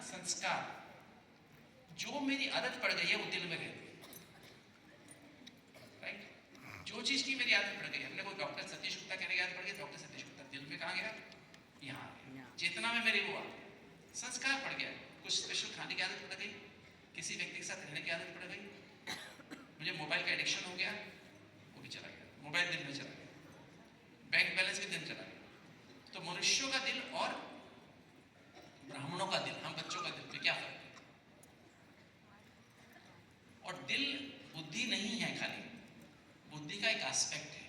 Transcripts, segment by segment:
संस्कार, जो मेरी आदत पड़ गई है वो दिल में रहती है, राइट? जो चीज की मेरी आदत पड़ गई है, हमने कोई डॉक्टर सतीश गुप्ता कहने की आदत पड़ गई, डॉक्टर सतीश गुप्ता दिल में कहाँ गया? यहाँ आ गया, चेतना में मेरे वो आ गया, संस्कार पड़ गया। कुछ स्पेशल खाने की आदत पड़ गई, किसी व्यक्ति के साथ रहने की आदत पड़ गई, मुझे मोबाइल का एडिक्शन हो गया, वो भी चला गया, मोबाइल दिल में चला गया, बैंक बैलेंस भी दिल चला गया। तो मनुष्यों का दिल और ब्राह्मणों का दिल, हम बच्चों का दिल में क्या फर्क है? और दिल बुद्धि नहीं है, खाली बुद्धि का एक एस्पेक्ट है,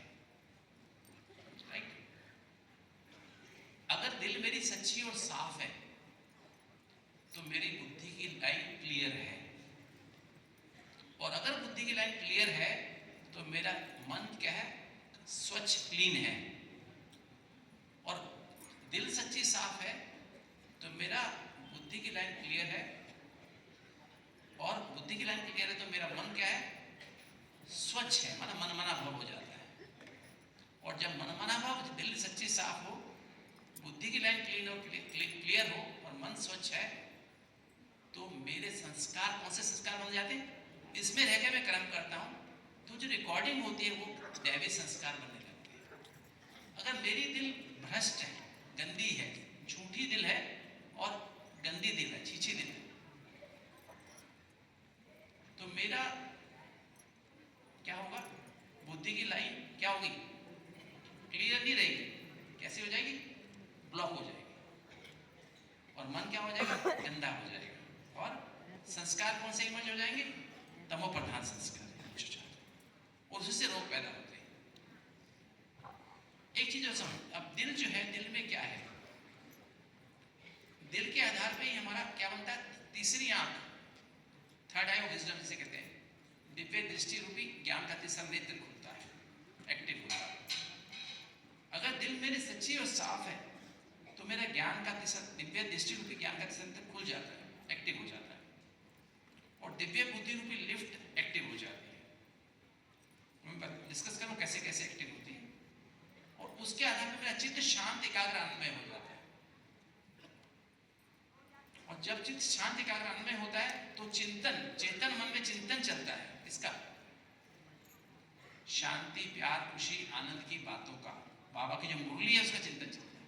राइट? अगर दिल मेरी सच्ची और साफ है तो मेरी बुद्धि की लाइन क्लियर है, और अगर बुद्धि की लाइन क्लियर है तो मेरा मन क्या है? स्वच्छ, क्लीन है। और दिल सच्ची साफ है तो मेरा बुद्धि की लाइन क्लियर है, और बुद्धि की लाइन क्लियर है तो मेरा मन क्या है? स्वच्छ है, माना मनमाना भाव हो जाता है। और जब मनमाना भाव, दिल सच्ची साफ हो, बुद्धि की लाइन क्लीन और क्लियर हो और मन स्वच्छ है, तो मेरे संस्कार, कौन से संस्कार बन जाते हैं? इसमें रह के मैं कर्म करता हूं तो जो रिकॉर्डिंग होती है वो दैवी संस्कार बनने लगती है। अगर मेरी दिल भ्रष्ट है, गंदी है, झूठी दिल है और गंदी दिल है, छीछी दिल है, तो मेरा क्या होगा? बुद्धि की लाइन क्या होगी? क्लियर नहीं रहेगी। कैसे हो जाएगी? ब्लॉक हो जाएगी। और मन क्या हो जाएगा? गंदा हो जाएगा। और संस्कार कौन से इमर्ज हो जाएंगे? तमो प्रधान संस्कार, और उससे रोग पैदा होते हैं। एक चीज और समझ, अब दिल जो है, दिल में क्या है? दिल के आधार पे ही हमारा क्या बनता है? तीसरी आंख, थर्ड आई ऑफ विजडम जिसे कहते हैं, दिव्य दृष्टि रूपी ज्ञान का तीसरा नेत्र खुलता है, एक्टिव होता है। अगर दिल मेरी सच्ची और साफ है तो मेरा ज्ञान का तीसरा, दिव्य दृष्टि रूपी ज्ञान का तीसरा नेत्र खुल जाता है, एक्टिव हो जाता है, और दिव्य बुद्धि रूपी लिफ्ट एक्टिव हो जाती है। मैं डिस्कस करूं कैसे कैसे एक्टिव होती है, और उसके आधार पर मेरा चित्त शांत, एकाग्र, आनंदमय हो जाता है। और जब चित्त शांत, एकाग्र, आनंदमय होता है तो चिंतन, चेतन मन में चिंतन चलता है, इसका शांति, प्यार, खुशी, आनंद की बातों का, बाबा की जो मुरली है उसका चिंतन चलता है।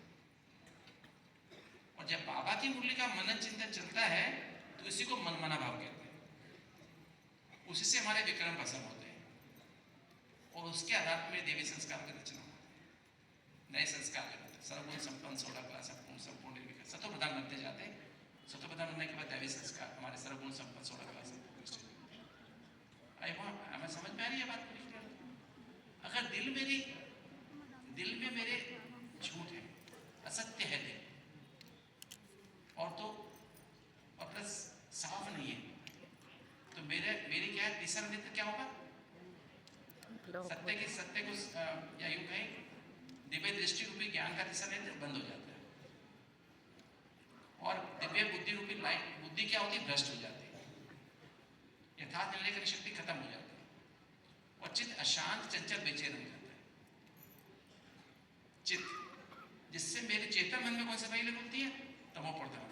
और जब बाबा की मुरली का मनन चिंतन चलता है तो इसी को मनमना भाव कहते हैं। उसी से हमारे विक्रम भस्म होते हैं, और उसके आधार में देवी संस्कार की रचना होती है, नए संस्कार के होते हैं। सर्वगुण संपन्न, 16 क्लास, संपूर्ण निर्विकार, सतो प्रधान बनते जाते हैं। सतो प्रधान बनने के बाद दैवी संस्कार, हमारे सर्वगुण संपन्न, 16 क्लास। हमें समझ में आ रही है बात पूरी? अगर दिल में मेरे झूठ है, असत्य है दिल, और तो और प्लस साफ नहीं है, तो मेरी क्या है? तीसरा नेत्र क्या होगा? सत्य को या यूं कहें दिव्य दृष्टि रूपी ज्ञान का तीसरा नेत्र बंद हो जाता है, और दिव्य बुद्धि रूपी लाइन, बुद्धि क्या होती है? भ्रष्ट हो जाती है, यथार्थ निर्णय करने की शक्ति खत्म हो जाती है, और चित्त अशांत, चंचल, बेचैन हो जाता है। चित्त, जिससे मेरे चेतन मन में कौन सी फाइलें खुलती है? तमो प्रधान।